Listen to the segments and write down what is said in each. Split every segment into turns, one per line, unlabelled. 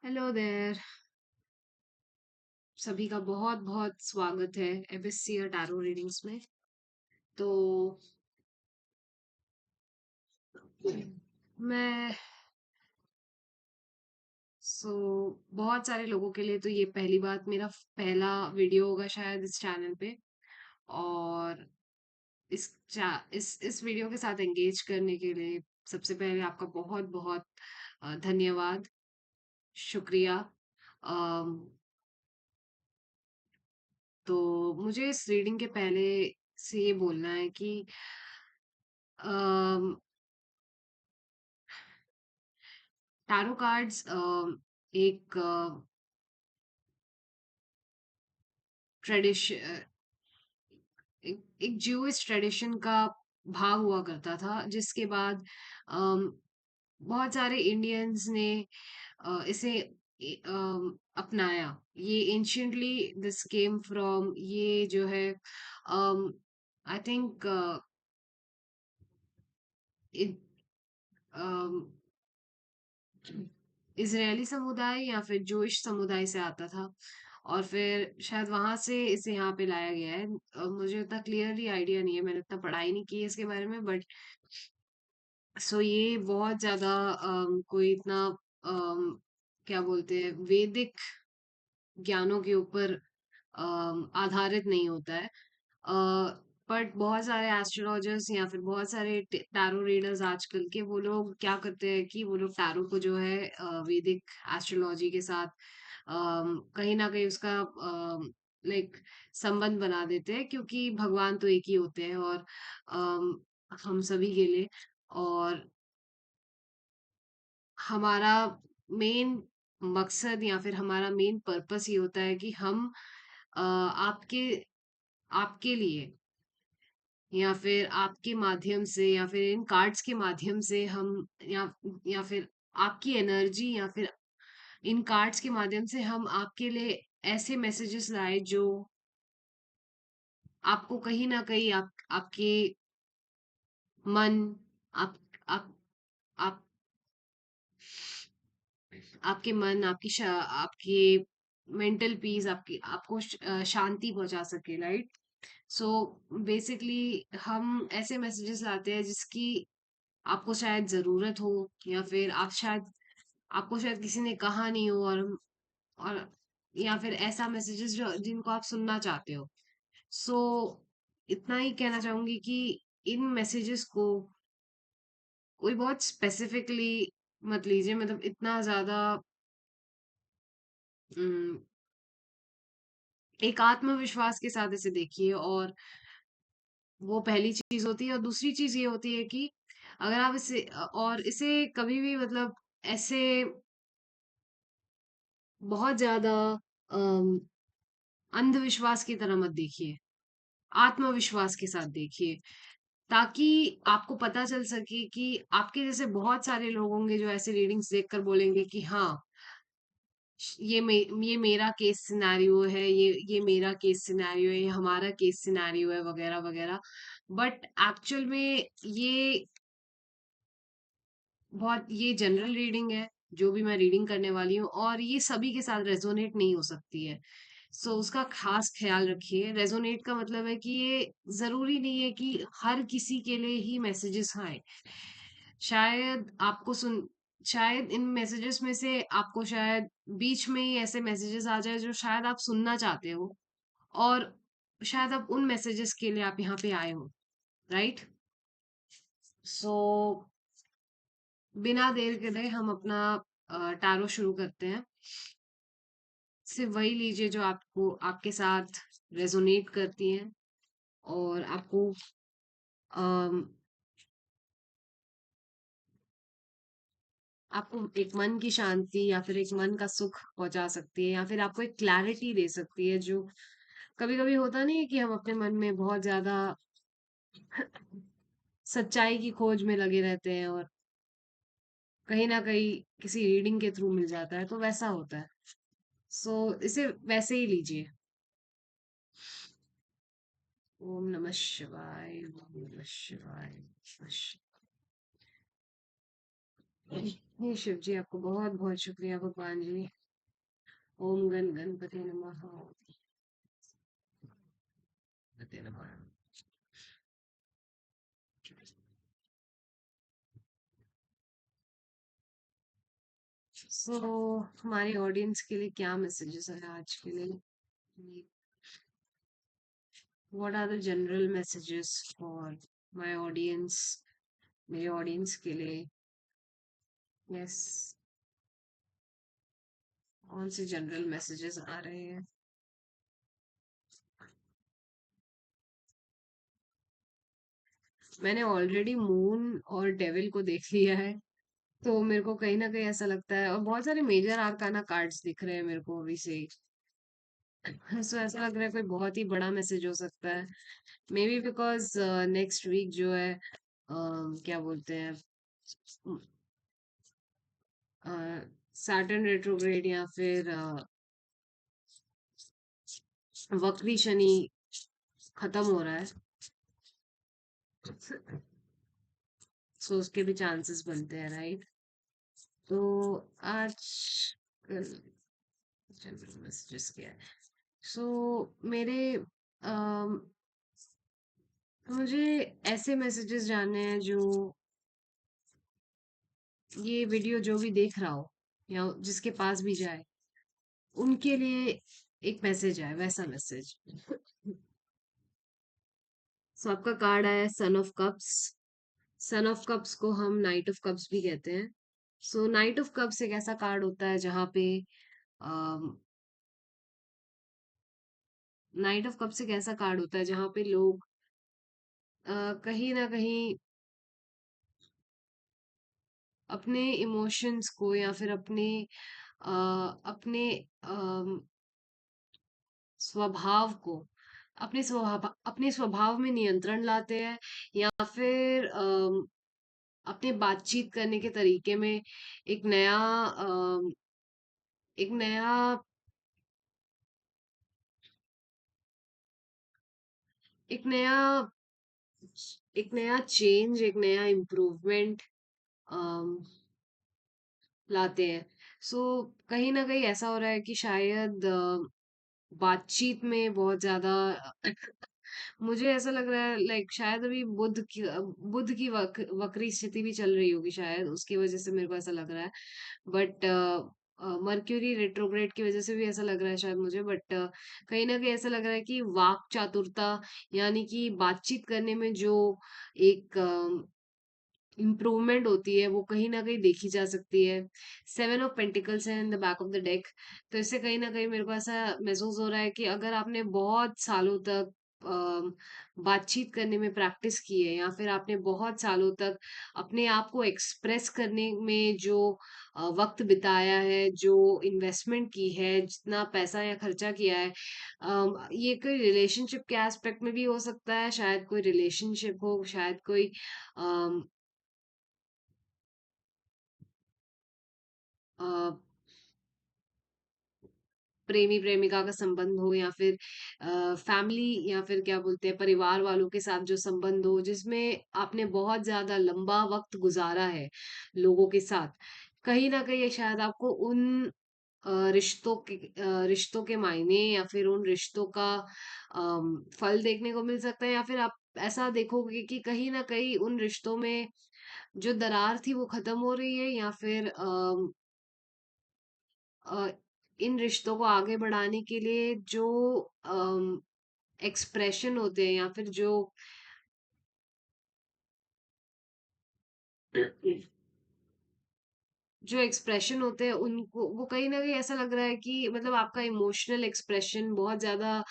Hello there. सभी का बहुत बहुत स्वागत है एबिसी और टैरो रीडिंग्स में। तो मैं सो बहुत सारे लोगों के लिए तो ये पहली बात मेरा पहला वीडियो होगा शायद इस चैनल पे। और इस वीडियो के साथ एंगेज करने के लिए सबसे पहले आपका बहुत बहुत धन्यवाद, शुक्रिया। अम, तो मुझे इस रीडिंग के पहले से ये बोलना है कि टैरो कार्ड्स एक ट्रेडिशन एक ज्यूइश ट्रेडिशन का भाग हुआ करता था, जिसके बाद अम, बहुत सारे इंडियंस ने इसे अपनाया। ये एंशियंटली दिस केम फ्रॉम, ये जो है आई थिंक इजरायली समुदाय या फिर जोइश समुदाय से आता था। और फिर शायद वहां से इसे यहाँ पे लाया गया है। मुझे उतना क्लियरली आइडिया नहीं है, मैंने उतना पढ़ाई नहीं की है इसके बारे में, बट सो ये बहुत ज्यादा कोई इतना क्या बोलते हैं, वैदिक ज्ञानों के ऊपर आधारित नहीं होता है। बट बहुत सारे एस्ट्रोलॉजर्स या फिर बहुत सारे टैरो रीडर्स आजकल के, वो लोग क्या करते हैं कि वो लोग टैरो को जो है वैदिक एस्ट्रोलॉजी के साथ कहीं ना कहीं उसका लाइक संबंध बना देते हैं, क्योंकि भगवान तो एक ही होते हैं। और हम सभी के लिए, और हमारा मेन मकसद या फिर हमारा मेन पर्पस ये होता है कि हम आपके आपके लिए या फिर आपके माध्यम से या फिर इन कार्ड्स के माध्यम से हम या फिर आपकी एनर्जी या फिर इन कार्ड्स के माध्यम से हम आपके लिए ऐसे मैसेजेस लाए जो आपको कहीं ना कहीं आपके मन, आप आप आप आपके मन, आपके मेंटल पीस, आपकी आपको शांति पहुंचा सके, राइट। सो बेसिकली हम ऐसे मैसेजेस लाते हैं जिसकी आपको शायद जरूरत हो, या फिर आपको शायद किसी ने कहा नहीं हो, और या फिर ऐसा मैसेजेस जो जिनको आप सुनना चाहते हो। सो इतना ही कहना चाहूंगी कि इन मैसेजेस को कोई बहुत स्पेसिफिकली मत लीजिए, मतलब इतना ज्यादा उम, एक आत्मविश्वास के साथ इसे देखिए। और वो पहली चीज होती है, और दूसरी चीज ये होती है कि अगर आप और इसे कभी भी मतलब ऐसे बहुत ज्यादा अम, अंधविश्वास की तरह मत देखिए, आत्मविश्वास के साथ देखिए, ताकि आपको पता चल सके कि आपके जैसे बहुत सारे लोग होंगे जो ऐसे रीडिंग्स देखकर बोलेंगे कि हाँ, ये मेरा केस सिनेरियो है, ये मेरा केस सिनेरियो है, ये हमारा केस सिनेरियो है, वगैरह वगैरह। बट एक्चुअल में ये जनरल रीडिंग है, जो भी मैं रीडिंग करने वाली हूँ, और ये सभी के साथ रेजोनेट नहीं हो सकती है। सो उसका खास ख्याल रखिए। रेजोनेट का मतलब है कि ये जरूरी नहीं है कि हर किसी के लिए ही मैसेजेस आए। शायद आपको सुन शायद इन मैसेजेस में से आपको शायद बीच में ही ऐसे मैसेजेस आ जाए जो शायद आप सुनना चाहते हो, और शायद आप उन मैसेजेस के लिए आप यहाँ पे आए हो, राइट। सो बिना देर करे हम अपना टैरो शुरू करते हैं। सिर्फ वही लीजिए जो आपको आपके साथ रेजोनेट करती हैं, और अम, आपको एक मन की शांति या फिर एक मन का सुख पहुंचा सकती है, या फिर आपको एक क्लैरिटी दे सकती है। जो कभी कभी होता नहीं है कि हम अपने मन में बहुत ज्यादा सच्चाई की खोज में लगे रहते हैं, और कहीं ना कहीं किसी रीडिंग के थ्रू मिल जाता है, तो वैसा होता है। सो इसे वैसे ही लीजिए। ओम नमः शिवाय, ओम नमः शिवाय, नमः शिवाय। हे शिव जी, आपको बहुत बहुत शुक्रिया भगवान जी। ओम गण गणपति नमः। गणपति नमः। सो हमारी ऑडियंस के लिए क्या मैसेजेस है आज के लिए? What are the general messages for my audience? मेरे ऑडियंस के लिए। यस। कौन से जनरल मैसेजेस आ रहे हैं? मैंने ऑलरेडी मून और डेविल को देख लिया है, तो मेरे को कहीं ना कहीं ऐसा लगता है, और बहुत सारे मेजर आर्काना कार्ड्स दिख रहे हैं मेरे को अभी से ही। सो ऐसा लग रहा है कोई बहुत ही बड़ा मैसेज हो सकता है। Maybe because next week जो है, क्या बोलते हैं, सैटर्न रेट्रोग्रेड या फिर वक्री शनि खत्म हो रहा है। सो उसके भी चांसेस बनते हैं, राइट? तो आज जनरल मैसेजेस क्या है? सो मेरे अम, मुझे ऐसे मैसेजेस जानने हैं जो ये वीडियो जो भी देख रहा हो या जिसके पास भी जाए, उनके लिए एक मैसेज आए, वैसा मैसेज। सो आपका कार्ड आया son of cups. Son of cups को हम नाइट ऑफ कप्स भी कहते हैं। सो नाइट ऑफ कप्स एक ऐसा कार्ड होता है जहाँ पे नाइट ऑफ कप्स एक ऐसा कार्ड होता है जहाँ पे लोग कहीं ना कहीं अपने इमोशंस को या फिर अ, अपने स्वभाव को, अपने स्वभाव में नियंत्रण लाते हैं, या फिर अपने बातचीत करने के तरीके में एक नया एक नया एक नया एक नया चेंज, एक नया इम्प्रूवमेंट लाते हैं। सो कहीं ना कहीं ऐसा हो रहा है कि शायद बातचीत में बहुत ज्यादा मुझे ऐसा लग रहा है, लाइक शायद अभी बुध की वक्री स्थिति भी चल रही होगी, शायद उसकी वजह से मेरे को ऐसा लग रहा है। बट मर्क्यूरी रेट्रोग्रेड की वजह से भी ऐसा लग रहा है शायद मुझे। बट कहीं ना कहीं ऐसा लग रहा है कि वाक चातुरता, यानी कि बातचीत करने में जो एक इम्प्रूवमेंट होती है, वो कहीं ना कहीं देखी जा सकती है। सेवन ऑफ पेंटिकल्स है in the back of the deck. तो इससे कहीं ना कहीं मेरे को ऐसा महसूस हो रहा है कि अगर आपने बहुत सालों तक अम, बातचीत करने में प्रैक्टिस की है, या फिर आपने बहुत सालों तक अपने आप को एक्सप्रेस करने में जो वक्त बिताया है, जो इन्वेस्टमेंट की है, जितना पैसा या खर्चा किया है, ये कोई रिलेशनशिप के एस्पेक्ट में भी हो सकता है, शायद कोई रिलेशनशिप हो, शायद कोई अ, प्रेमी प्रेमिका का संबंध हो, या फिर फैमिली, या फिर क्या बोलते हैं, परिवार वालों के साथ जो संबंध हो, जिसमें आपने बहुत ज्यादा लंबा वक्त गुजारा है लोगों के साथ। कहीं ना कहीं ये शायद आपको उन रिश्तों के मायने, या फिर उन रिश्तों का फल देखने को मिल सकता है, या फिर आप ऐसा देखोगे कि कहीं ना कहीं उन रिश्तों में जो दरार थी वो खत्म हो रही है, या फिर अ, इन रिश्तों को आगे बढ़ाने के लिए जो एक्सप्रेशन होते हैं, या फिर जो एक्सप्रेशन होते हैं उनको, वो कहीं ना कहीं ऐसा लग रहा है कि मतलब आपका इमोशनल एक्सप्रेशन बहुत ज्यादा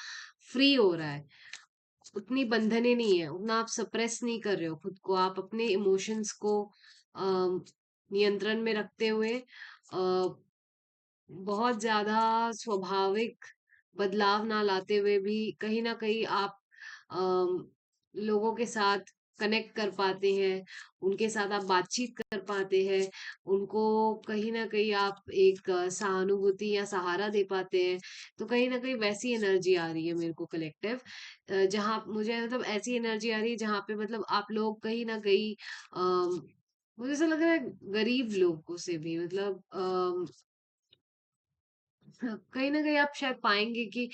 फ्री हो रहा है। उतनी बंधने नहीं है, उतना आप सप्रेस नहीं कर रहे हो खुद को, आप अपने इमोशंस को नियंत्रण में रखते हुए बहुत ज्यादा स्वाभाविक बदलाव ना लाते हुए भी कहीं ना कहीं आप अम, लोगों के साथ कनेक्ट कर पाते हैं, उनके साथ आप बातचीत कर पाते हैं, उनको कहीं ना कहीं आप एक सहानुभूति या सहारा दे पाते हैं। तो कहीं ना कहीं वैसी एनर्जी आ रही है मेरे को कलेक्टिव, जहाँ मुझे मतलब ऐसी एनर्जी आ रही है जहाँ पे मतलब आप लोग कहीं ना कहीं मुझे ऐसा लग रहा है गरीब लोगों से भी, मतलब कहीं न कहीं आप शायद पाएँगे कि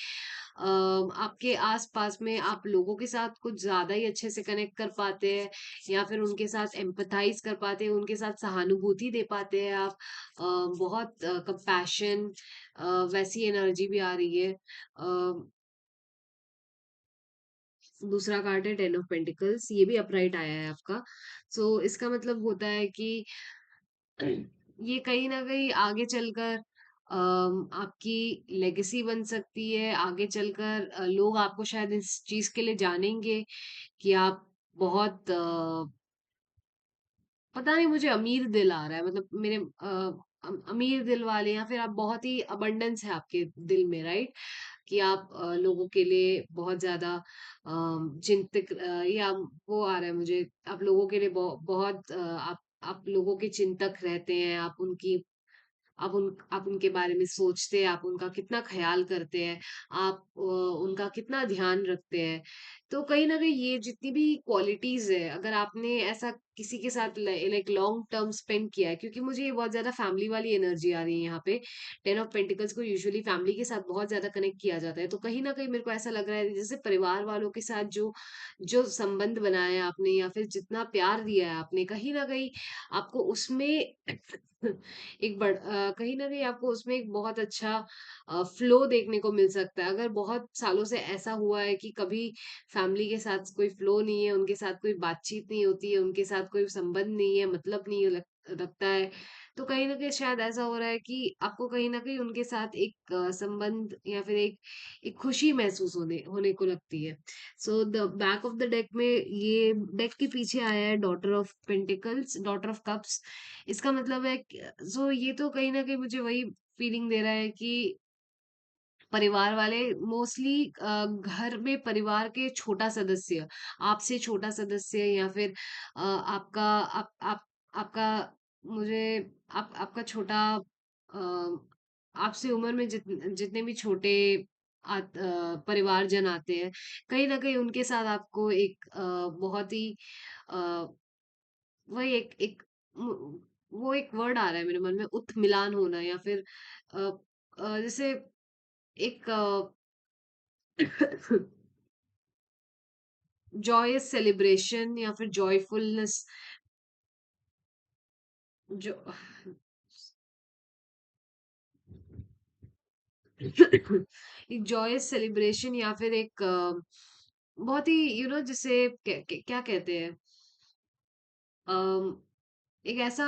आपके आस-पास में आप लोगों के साथ कुछ ज़्यादा ही अच्छे से कनेक्ट कर पाते हैं, या फिर उनके साथ एम्पैथाइज़ कर पाते हैं, उनके साथ सहानुभूति दे पाते हैं आप। बहुत कंपैशन, वैसी एनर्जी भी आ रही है। दूसरा कार्ड है टेन ऑफ पेंटिकल्स, ये भी अपराइट आया है आपका। सो इसका मतलब होता है कि ये कहीं न कहीं आगे चलकर आपकी लेगेसी बन सकती है। आगे चलकर लोग आपको शायद इस चीज़ के लिए जानेंगे कि आप बहुत पता नहीं, मुझे अमीर दिल आ रहा है, मतलब मेरे अमीर दिल वाले, या फिर आप बहुत ही अबंडेंस है आपके दिल में, राइट? कि आप लोगों के लिए बहुत ज़्यादा चिंतित, या वो आ रहा है मुझे, आप लोगों के लिए बहुत आप लोगों के चिंतक रहते हैं, आप उनके बारे में सोचते हैं, आप उनका कितना ख़्याल करते हैं, आप उनका कितना ध्यान रखते हैं। तो कहीं न कहीं ये जितनी भी क्वालिटीज़ है, अगर आपने ऐसा किसी के साथ लाइक लॉन्ग टर्म स्पेंड किया है, क्योंकि मुझे ये बहुत ज़्यादा फैमिली वाली एनर्जी आ रही है यहाँ पे। टेन ऑफ पेंटिकल्स को यूजुअली फैमिली के साथ बहुत ज़्यादा कनेक्ट किया जाता है। तो कहीं न कहीं मेरे को ऐसा लग रहा है जैसे परिवार वालों के साथ जो जो संबंध बनाया है आपने, या फिर जितना प्यार दिया है आपने, कहीं न कहीं आपको उसमें कहीं न कहीं आपको उसमें एक बहुत अच्छा फ्लो देखने को मिल सकता है। अगर बहुत सालों से ऐसा हुआ है कि कभी फैमिली के साथ कोई फ्लो नहीं है, उनके साथ कोई बातचीत नहीं होती है, उनके साथ कोई संबंध नहीं है, मतलब नहीं रखता है, तो कहीं न कहीं शायद ऐसा हो रहा है कि आपको कहीं न कहीं उनके साथ एक संबंध, या फिर एक एक खुशी महसूस होने होने को लगती है। So the back of the deck में ये डेक के पीछे आया है daughter of pentacles, daughter of cups. इसका मतलब है सो ये तो कहीं न कहीं मुझे वही फीलिंग दे रहा है कि परिवार वाले मोस्टली घर में परिवार के छोटा सदस्य, आपसे छोटा सदस्य, या फिर आपका आपका मुझे आपका छोटा आपसे उम्र में जितने भी छोटे परिवारजन आते हैं, कहीं न कहीं उनके साथ आपको एक बहुत ही अ, वही एक एक वो वो एक वर्ड आ रहा है मेरे मन में, उत्मिलान होना, या फिर अ जैसे एक जॉयस सेलिब्रेशन, या फिर जॉयफुलनेस, जो एक जॉयस सेलिब्रेशन, या फिर एक बहुत ही जिसे क्या कहते हैं, अम, एक ऐसा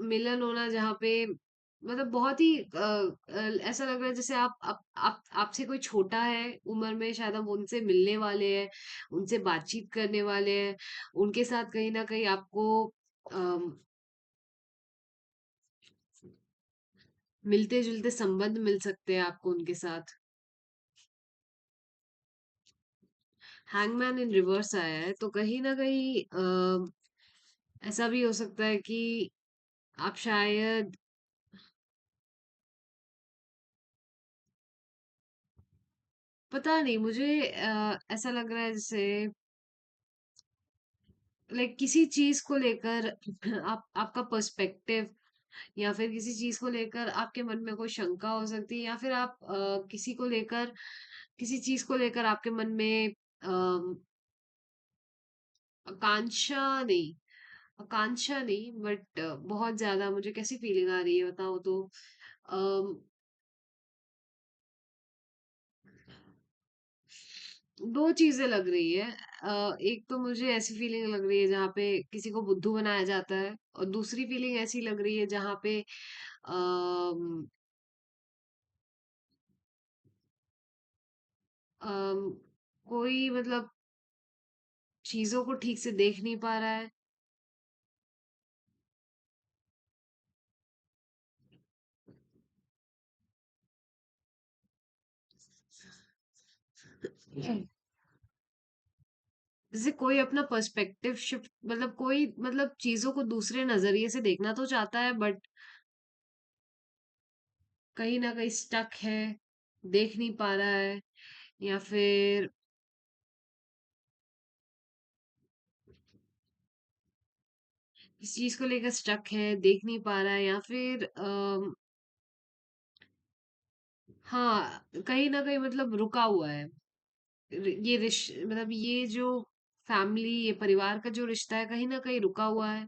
मिलन होना जहाँ पे मतलब बहुत ही ऐसा लग रहा है जैसे आप आपसे कोई छोटा है उम्र में, शायद हम उनसे मिलने वाले हैं, उनसे बातचीत करने वाले हैं, उनके साथ कहीं न कहीं आपको अम, मिलते-जुलते संबंध मिल सकते हैं आपको उनके साथ। हैंगमैन इन रिवर्स आया है, तो कहीं न कहीं ऐसा भी हो सकता है कि आप शायद, पता नहीं, मुझे ऐसा लग रहा है जैसे लाइक किसी चीज़ को लेकर आप आपका पर्सपेक्टिव, या फिर किसी चीज़ को लेकर आपके मन में कोई शंका हो सकती है, या फिर आप किसी को लेकर, किसी चीज़ को लेकर आपके मन में आकांक्षा नहीं, आकांक्षा नहीं, बट बहुत ज़्यादा मुझे कैसी फीलिंग आ रही है बताओ तो, अम, 2 चीज़ें लग रही है। एक तो मुझे ऐसी फीलिंग लग रही है जहाँ पे किसी को बुद्धू बनाया जाता है, और दूसरी फीलिंग ऐसी लग रही है जहाँ पे अम, अम, कोई मतलब चीज़ों को ठीक से देख नहीं पा रहा है। जैसे कोई अपना पर्सपेक्टिव शिफ्ट, मतलब कोई मतलब चीज़ों को दूसरे नज़रिए से देखना तो चाहता है, बट कहीं न कहीं स्टक है, देख नहीं पा रहा है, या फिर किसी चीज को लेकर स्टक है, देख नहीं पा रहा है, या फिर हाँ, कहीं ना कहीं मतलब रुका हुआ है। ये मतलब ये जो फैमिली, ये परिवार का जो रिश्ता है, कहीं ना कहीं रुका हुआ है।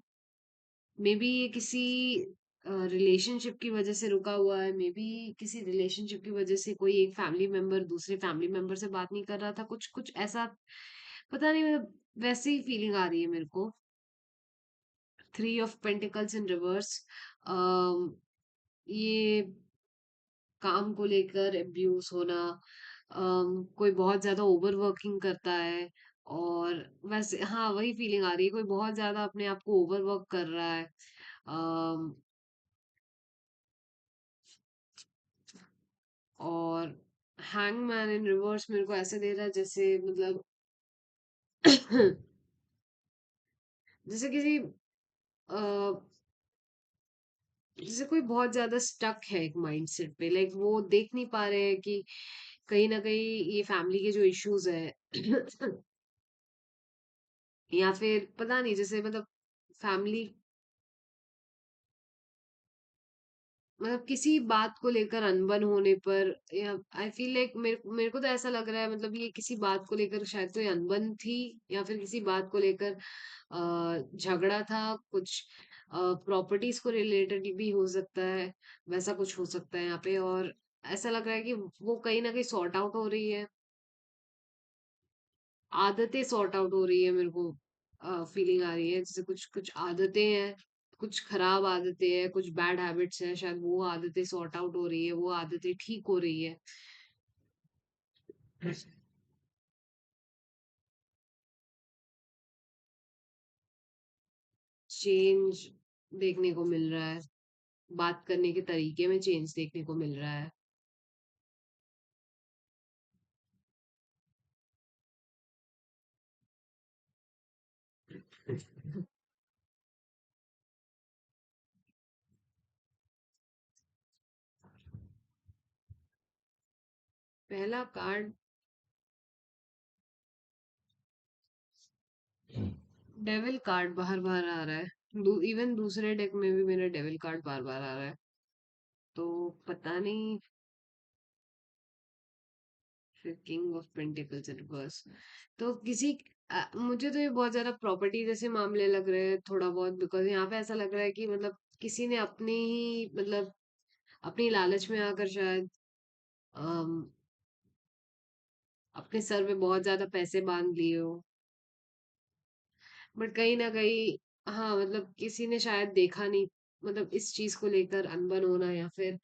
मे बी ये किसी रिलेशनशिप की वजह से रुका हुआ है, मे बी किसी रिलेशनशिप की वजह से कोई एक फैमिली मेंबर दूसरे फैमिली मेंबर से बात नहीं कर रहा था, कुछ कुछ ऐसा। पता नहीं, मतलब वैसे ही फीलिंग आ रही है मेरे को। Three of pentacles in reverse. ये काम को लेकर अब्यूज होना, कोई बहुत ज्यादा ओवर वर्किंग करता है। और वैसे हाँ, वही फीलिंग आ रही है, कोई बहुत ज्यादा अपने आप को ओवर वर्क कर रहा है। अम, और हैंगमैन इन रिवर्स मेरे को ऐसे दे रहा है, जैसे मतलब जैसे किसी अ, जैसे कोई बहुत ज्यादा स्टक है एक माइंडसेट पे, लाइक वो देख नहीं पा रहे हैं कि कहीं ना कहीं ये फैमिली के जो इश्यूज है या फिर पता नहीं, जैसे मतलब फैमिली, मतलब किसी बात को लेकर अनबन होने पर, या आई फील लाइक मेरे मेरे को तो ऐसा लग रहा है, मतलब ये किसी बात को लेकर शायद कोई अनबन थी, या फिर किसी बात को लेकर झगड़ा था कुछ। प्रॉपर्टीज को रिलेटेड भी हो सकता है, वैसा कुछ हो सकता है यहाँ पे। और ऐसा लग रहा है कि वो कहीं ना कहीं सॉर्ट आउट हो रही है, आदतें सॉर्ट आउट हो रही है, मेरे को फीलिंग आ रही है जैसे कुछ कुछ आदतें हैं, कुछ खराब आदतें हैं, कुछ बैड हैबिट्स हैं, शायद वो आदतें सॉर्ट आउट हो रही है, वो आदतें ठीक हो रही है। चेंज देखने को मिल रहा है, बात करने के तरीके में चेंज देखने को मिल रहा है। पहला कार्ड डेविल कार्ड बाहर बाहर आ रहा है, इवन दूसरे डेक में भी मेरा डेविल कार्ड बार बार आ रहा है। तो पता नहीं, फिर king of pentacles in reverse. तो मुझे तो ये बहुत ज्यादा प्रॉपर्टी जैसे मामले लग रहे हैं थोड़ा बहुत, बिकॉज यहाँ पे ऐसा लग रहा है कि मतलब किसी ने अपनी ही मतलब अपनी लालच में आकर शायद अम, अपने सर पे बहुत ज्यादा पैसे बांध लिए हो। बट कहीं ना कहीं हाँ, मतलब किसी ने शायद देखा नहीं, मतलब इस चीज को लेकर अनबन होना, या फिर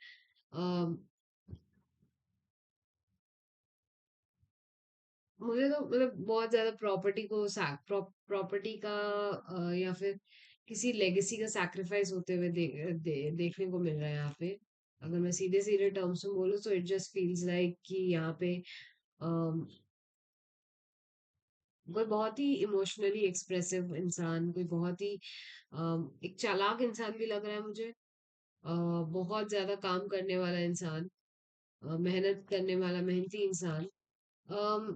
मुझे तो मतलब बहुत ज्यादा प्रॉपर्टी को प्रॉपर्टी का या फिर किसी लेगेसी का सैक्रिफाइस होते हुए देखने को मिल रहा है यहाँ पे। अगर मैं सीधे सीधे टर्म्स में बोलूँ तो इट जस्ट फील्स लाइक कि यहाँ पे अम, कोई बहुत ही इमोशनली एक्सप्रेसिव इंसान, कोई बहुत ही एक चालाक इंसान भी लग रहा है मुझे। बहुत ज्यादा काम करने वाला इंसान, मेहनत करने वाला मेहनती इंसान, अम,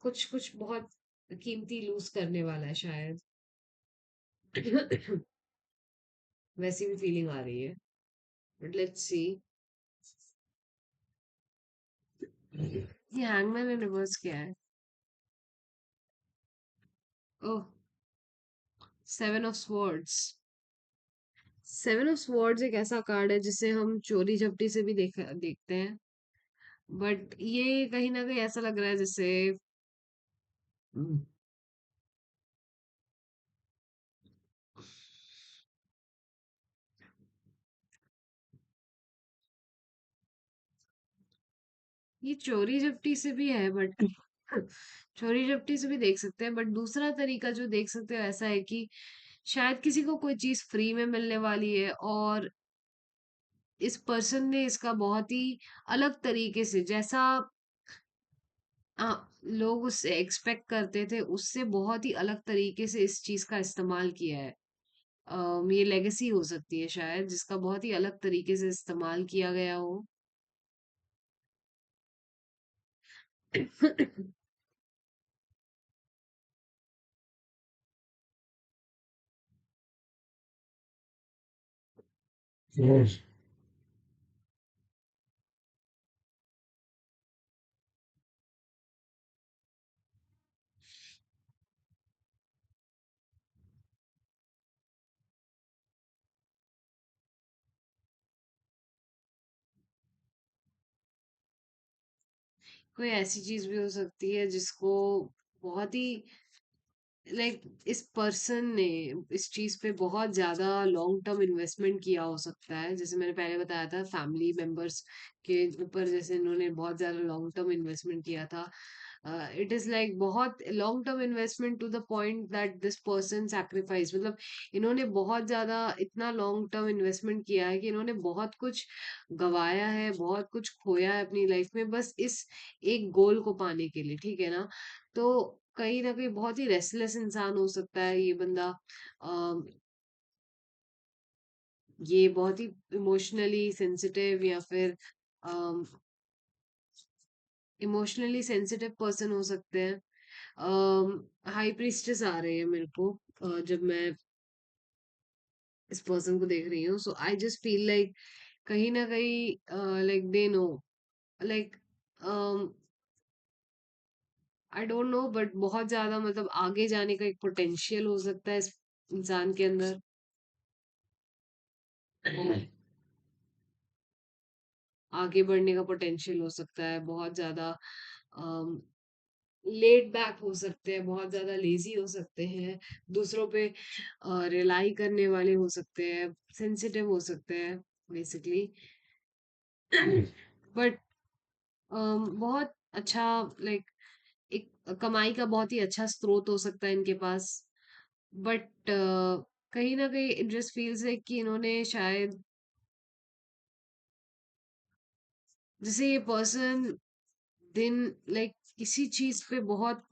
कुछ कुछ बहुत कीमती लूज करने वाला है शायद। वैसी भी फीलिंग आ रही है, बट लेट्स सी। ये हैंगमैन इन रिवर्स क्या है? Oh, seven of swords. Seven of swords एक ऐसा कार्ड है जिसे हम चोरी चपटी से भी देखते हैं, बट ये कहीं ना कहीं ऐसा लग रहा है जैसे ये चोरी चपटी से भी है, बट चोरी चपटी से भी देख सकते हैं, बट दूसरा तरीका जो देख सकते हो ऐसा है कि शायद किसी को कोई चीज फ्री में मिलने वाली है, और इस पर्सन ने इसका बहुत ही अलग तरीके से, जैसा लोग उससे एक्सपेक्ट करते थे, उससे बहुत ही अलग तरीके से इस चीज का इस्तेमाल किया है। ये लेगेसी हो सकती है शायद, जिसका बहुत ही अलग तरीके से इस्तेमाल किया गया हो। Yes. कोई ऐसी चीज भी हो सकती है जिसको बहुत ही लाइक इस पर्सन ने इस चीज पे बहुत ज्यादा लॉन्ग टर्म इन्वेस्टमेंट किया हो सकता है, जैसे मैंने पहले बताया था फैमिली मेंबर्स के ऊपर, जैसे इन्होंने बहुत ज्यादा लॉन्ग टर्म इन्वेस्टमेंट किया था। इट इज लाइक बहुत long term investment to the point that this person sacrifice, मतलब इन्होंने बहुत ज्यादा इतना लॉन्ग टर्म इन्वेस्टमेंट किया है कि इन्होंने बहुत कुछ गवाया है, बहुत कुछ खोया है अपनी लाइफ में, बस इस एक गोल को पाने के लिए, ठीक है ना। तो कहीं ना कहीं बहुत ही रेस्टलेस इंसान हो सकता है ये बंदा। अम, ये बहुत ही इमोशनली सेंसिटिव या फिर इमोशनली सेंसिटिव पर्सन हो सकते हैं। हाई प्रीस्टेस आ रहे हैं मेरे को जब मैं इस पर्सन को देख रही हूँ, सो आई जस्ट फील लाइक कहीं ना कहीं like they know, like I don't know, but बहुत ज्यादा मतलब आगे जाने का एक पोटेंशियल हो सकता है इस इंसान के अंदर। आगे बढ़ने का पोटेंशियल हो सकता है बहुत ज्यादा। लेट बैक हो सकते हैं, बहुत ज्यादा लेजी हो सकते हैं, दूसरों पे रिलाई करने वाले हो सकते हैं, सेंसिटिव हो सकते हैं बेसिकली। बट बहुत अच्छा, लाइक एक कमाई का बहुत ही अच्छा स्रोत हो सकता है इनके पास। बट कहीं ना कहीं इट जस्ट फील्स लाइक कि इन्होंने शायद, जैसे ये पर्सन दिन लाइक किसी चीज पे बहुत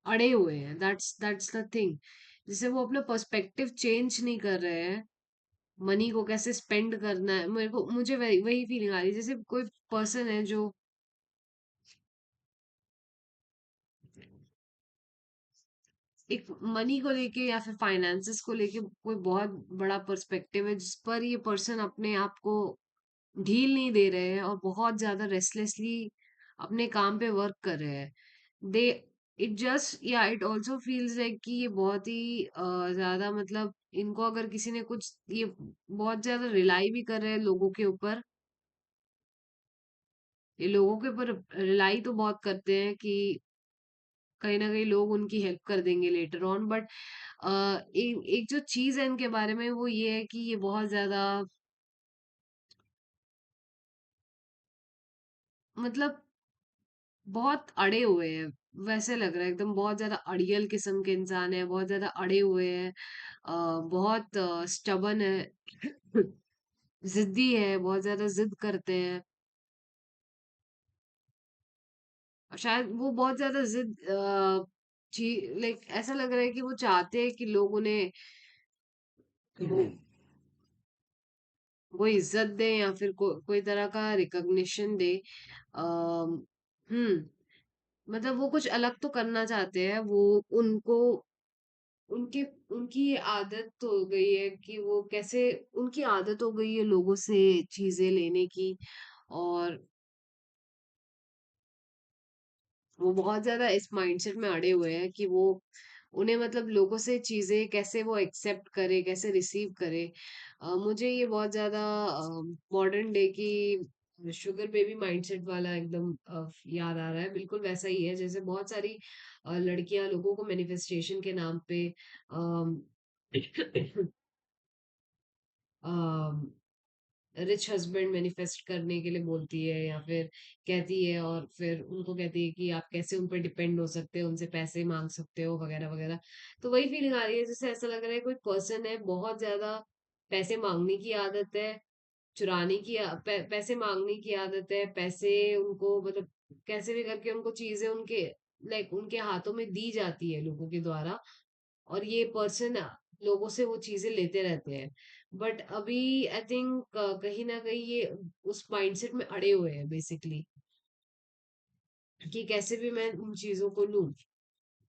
अड़े हुए हैं, दैट्स द थिंग। जैसे वो अपना पर्सपेक्टिव चेंज नहीं कर रहे हैं, मनी को कैसे स्पेंड करना है, मेरे को मुझे वही वही फीलिंग आ रही है, जैसे कोई पर्सन है जो एक मनी को लेके या फिर फाइनेंसेस को लेके कोई बहुत बड़ा पर्सपेक्टिव है, जिस पर ये पर्सन अपने आप को ढील नहीं दे रहे हैं और बहुत ज्यादा रेस्टलेसली अपने काम पे वर्क कर रहे हैं। दे इट जस्ट या इट ऑल्सो फील्स लाइक कि ये बहुत ही ज्यादा, मतलब इनको अगर किसी ने कुछ, ये बहुत ज्यादा रिलाई भी कर रहे हैं लोगों के ऊपर। ये लोगों के ऊपर रिलाई तो बहुत करते हैं कि कहीं ना कहीं लोग उनकी हेल्प कर देंगे लेटर ऑन, बट एक जो चीज है इनके बारे में वो ये है कि ये बहुत ज्यादा, मतलब बहुत अड़े हुए हैं, वैसे लग रहा है एकदम बहुत ज्यादा अड़ियल किस्म के इंसान है, बहुत ज्यादा अड़े हुए हैं, बहुत स्टबन है, जिद्दी है, बहुत ज्यादा जिद करते हैं। और शायद वो बहुत ज्यादा जिद लाइक ऐसा लग रहा है कि वो चाहते हैं कि लोग उन्हें वो इज्जत दे या फिर कोई तरह का रिकॉग्निशन दे। हम्म, मतलब वो कुछ अलग तो करना चाहते हैं, वो उनको उनके उनकी ये आदत हो गई है कि वो कैसे, उनकी आदत हो गई है लोगों से चीजें लेने की, और वो बहुत ज्यादा इस माइंडसेट में अड़े हुए हैं कि वो उन्हें मतलब लोगों से चीजें कैसे वो एक्सेप्ट करे, कैसे रिसीव करे। मुझे ये बहुत ज्यादा मॉडर्न डे की शुगर बेबी माइंडसेट वाला एकदम याद आ रहा है, बिल्कुल वैसा ही है, जैसे बहुत सारी लड़कियां लोगों को मैनिफेस्टेशन के नाम पे रिच हस्बैंड मैनिफेस्ट करने के लिए बोलती है, या फिर कहती है, और फिर उनको कहती है कि आप कैसे उन पर डिपेंड हो सकते हो, उनसे पैसे मांग सकते हो, वगैरह वगैरह। तो वही फीलिंग आ रही है, जैसे ऐसा लग रहा है कोई पर्सन है बहुत ज्यादा पैसे मांगने की आदत है, चुराने की पैसे मांगने की आदत है, पैसे उनको मतलब कैसे भी करके उनको चीजें उनके लाइक उनके हाथों में दी जाती है लोगों के द्वारा, और ये पर्सन लोगों से वो चीजें लेते रहते हैं। बट अभी आई थिंक कहीं ना कहीं ये उस माइंडसेट में अड़े हुए हैं बेसिकली, कि कैसे भी मैं उन चीजों को लूं।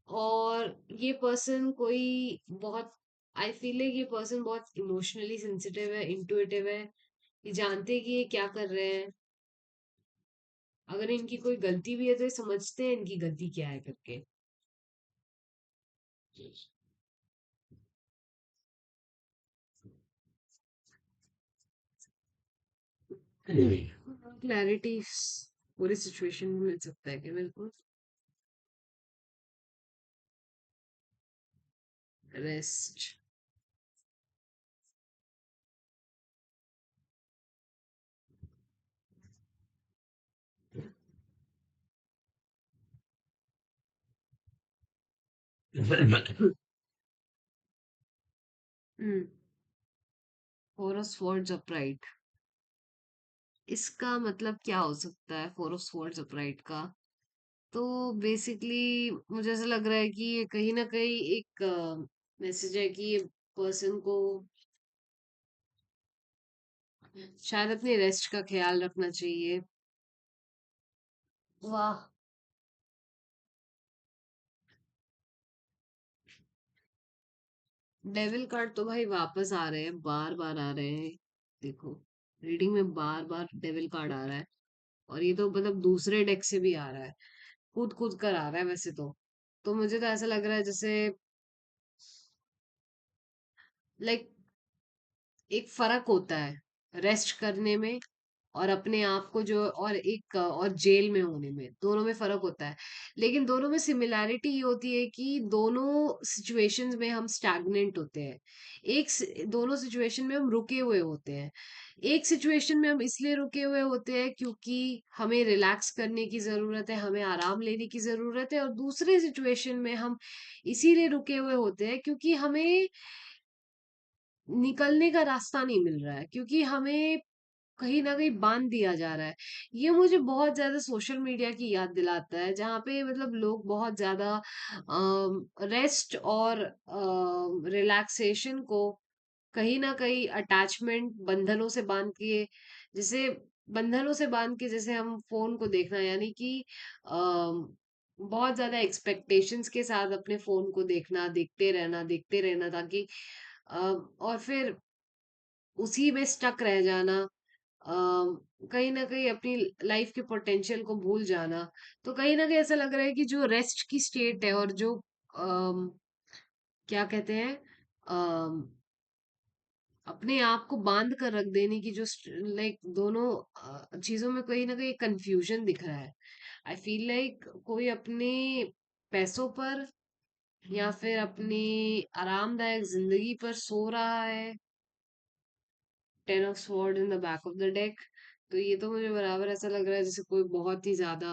और ये पर्सन कोई बहुत, आई फील लाइक ये पर्सन बहुत इमोशनली सेंसिटिव है, इंटुइटिव है। ये जानते हैं कि ये क्या कर रहे हैं। अगर इनकी कोई गलती भी है तो ये समझते हैं इनकी गलती क्या है करके। क्लैरिटी पूरी सिचुएशन में मिल सकता है कि मेरे को। Rest. Hmm. Four of swords upright, इसका मतलब क्या हो सकता है फोर ऑफ स्वॉर्ड्स अपराइट का? तो बेसिकली मुझे ऐसा लग रहा है कि ये कहीं ना कहीं एक मैसेज है कि ये पर्सन को शायद अपनी रेस्ट का ख्याल रखना चाहिए। वाह। डेविल कार्ड तो भाई वापस आ रहे हैं, बार बार आ रहे हैं। देखो, रीडिंग में बार बार डेविल कार्ड आ रहा है। और ये तो मतलब दूसरे डेक से भी आ रहा है, कूद कूद कर आ रहा है वैसे तो मुझे तो ऐसा लग रहा है जैसे लाइक एक फर्क होता है रेस्ट करने में और अपने आप को जो और जेल में होने में, दोनों में फर्क होता है। लेकिन दोनों में सिमिलैरिटी ये होती है कि दोनों सिचुएशंस में हम स्टैग्नेंट होते हैं। दोनों सिचुएशन में हम रुके हुए होते हैं। एक सिचुएशन में हम इसलिए रुके हुए होते हैं क्योंकि हमें रिलैक्स करने की जरूरत है, हमें आराम लेने की जरूरत है। और दूसरे सिचुएशन में हम इसीलिए रुके हुए होते हैं क्योंकि हमें निकलने का रास्ता नहीं मिल रहा है, क्योंकि हमें कहीं न कहीं बाँध दिया जा रहा है। ये मुझे बहुत ज़्यादा सोशल मीडिया की याद दिलाता है, जहाँ पे मतलब लोग बहुत ज़्यादा रेस्ट और रिलैक्सेशन को कहीं न कहीं अटैचमेंट बंधनों से बाँध के, जैसे बंधनों से बाँध के जैसे हम फ़ोन को देखना, यानी कि बहुत ज़्यादा एक्सपेक्टेशंस के साथ अपने फ़ोन को देखना, देखते रहना ताकि और फिर उसी में स्टक रह जाना, कहीं न कहीं अपनी लाइफ के पोटेंशियल को भूल जाना। तो कहीं न कहीं ऐसा लग रहा है कि जो रेस्ट की स्टेट है और जो क्या कहते हैं, अम, अपने आप को बाँध कर रख देने की जो लाइक दोनों चीज़ों में कहीं न कहीं कन्फ्यूज़न दिख रहा है। आई फील लाइक कोई अपने पैसों पर या फिर अपनी आरामदायक ज़िंदगी पर सो रहा है। Ten of sword in the back of the deck. तो ये तो मुझे बराबर ऐसा लग रहा है जैसे कोई बहुत ही ज्यादा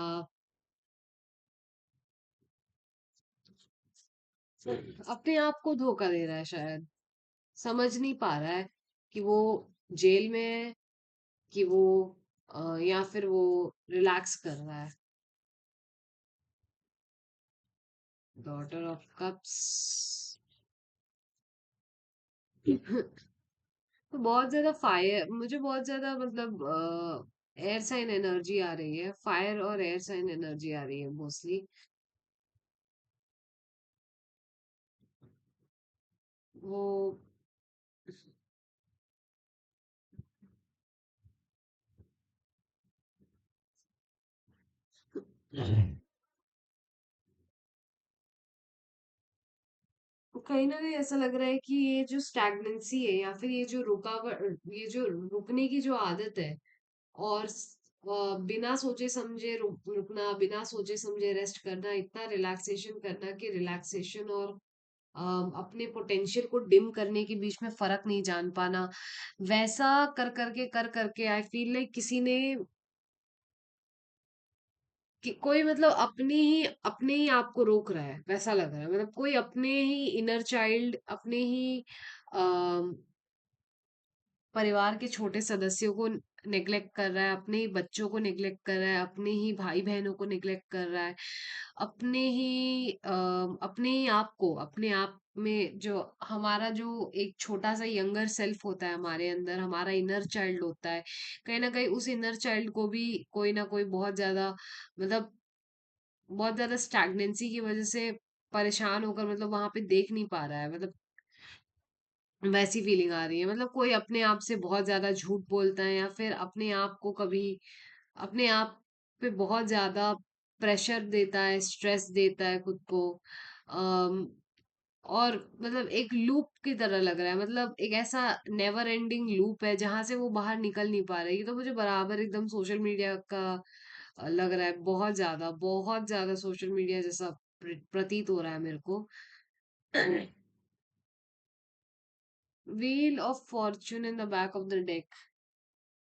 अपने आप को धोखा दे रहा है शायद। समझ नहीं पा रहा है कि वो जेल में है, कि वो या फिर वो रिलैक्स कर रहा है। Daughter of cups. तो बहुत ज्यादा फायर, मुझे बहुत ज्यादा मतलब एयर साइन एनर्जी आ रही है, फायर और एयर साइन एनर्जी आ रही है मोस्टली। वो कहीं न कहीं ऐसा लग रहा है कि ये जो स्टैग्नेंसी है या फिर ये जो रुकने की जो आदत है और बिना सोचे समझे रुकना, बिना सोचे समझे रेस्ट करना, इतना रिलैक्सेशन करना कि रिलैक्सेशन और अ, अपने पोटेंशियल को डिम करने के बीच में फर्क नहीं जान पाना, वैसा कर करके आई फील लाइक किसी ने कि कोई मतलब अपने ही आप को रोक रहा है, वैसा लग रहा है। मतलब कोई अपने ही इनर चाइल्ड, अपने ही परिवार के छोटे सदस्यों को नेग्लेक्ट कर रहा है, अपने ही बच्चों को नेग्लेक्ट कर रहा है, अपने ही भाई बहनों को नेग्लेक्ट कर रहा है, अपने ही आप को, अपने आप में जो हमारा जो एक छोटा सा यंगर सेल्फ होता है हमारे अंदर, हमारा इनर चाइल्ड होता है, कहीं ना कहीं उस इनर चाइल्ड को भी कोई ना कोई बहुत ज्यादा मतलब बहुत ज्यादा स्टैग्नेंसी की वजह से परेशान होकर मतलब वहां पे देख नहीं पा रहा है। मतलब वैसी फीलिंग आ रही है। मतलब कोई अपने आप से बहुत ज्यादा झूठ बोलता है, या फिर अपने आप को कभी अपने आप पे बहुत ज्यादा प्रेशर देता है, स्ट्रेस देता है खुद को। अम, और मतलब एक लूप की तरह लग रहा है, मतलब एक ऐसा नेवर एंडिंग लूप है जहां से वो बाहर निकल नहीं पा रही। तो मुझे बराबर एकदम सोशल मीडिया का लग रहा है, बहुत ज्यादा सोशल मीडिया जैसा प्रतीत हो रहा है मेरे को। Wheel of Fortune in the back of the deck,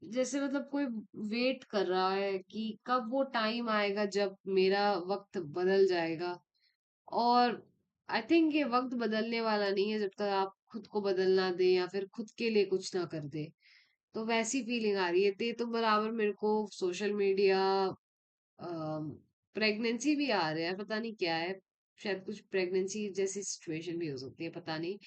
जैसे मतलब कोई वेट कर रहा है कि कब वो टाइम आएगा जब मेरा वक्त बदल जाएगा। और आई थिंक ये वक्त बदलने वाला नहीं है जब तक आप खुद को बदलना दे, या फिर खुद के लिए कुछ ना कर दे। तो वैसी फीलिंग आ रही है। ते तो बराबर मेरे को सोशल मीडिया, प्रेगनेंसी भी आ रहा है, पता नहीं क्या है। शायद कुछ प्रेगनेंसी जैसी सिचुएशन भी हो सकती है, पता नहीं।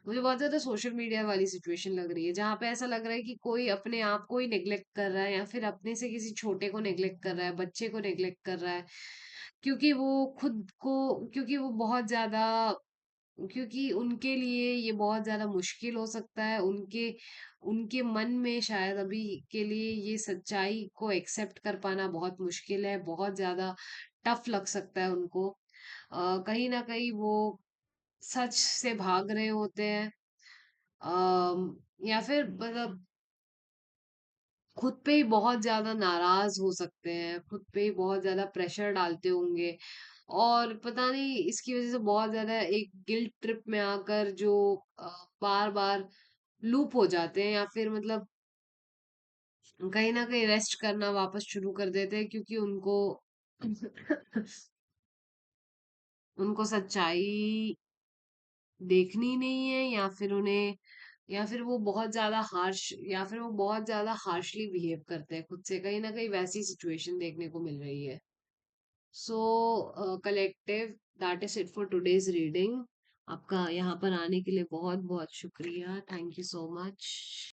मुझे बहुत ज्यादा सोशल मीडिया वाली सिचुएशन लग रही है, जहां पे ऐसा लग रहा है कि कोई अपने आप को ही नेग्लेक्ट कर रहा है, या फिर अपने से किसी छोटे को नेग्लेक्ट कर रहा है, बच्चे को नेग्लेक्ट कर रहा है। क्योंकि वो खुद को क्योंकि वो बहुत ज्यादा क्योंकि उनके लिए ये बहुत ज्यादा मुश्किल हो सकता है। उनके उनके मन में शायद अभी के लिए ये सच्चाई को एक्सेप्ट कर पाना बहुत मुश्किल है, बहुत ज्यादा टफ लग सकता है उनको। कहीं ना कहीं वो सच से भाग रहे होते हैं। या फिर मतलब खुद पे ही बहुत ज्यादा नाराज हो सकते हैं, खुद पे ही बहुत ज्यादा प्रेशर डालते होंगे। और पता नहीं इसकी वजह से बहुत ज्यादा एक गिल्ट ट्रिप में आकर जो बार बार लूप हो जाते हैं, या फिर मतलब कहीं ना कहीं रेस्ट करना वापस शुरू कर देते हैं, क्योंकि उनको उनको सच्चाई देखनी नहीं है, या फिर वो बहुत ज्यादा हार्शली बिहेव करते हैं खुद से। कहीं ना कहीं वैसी सिचुएशन देखने को मिल रही है। So collective, that is it for today's reading. आपका यहाँ पर आने के लिए बहुत बहुत शुक्रिया, थैंक यू सो मच।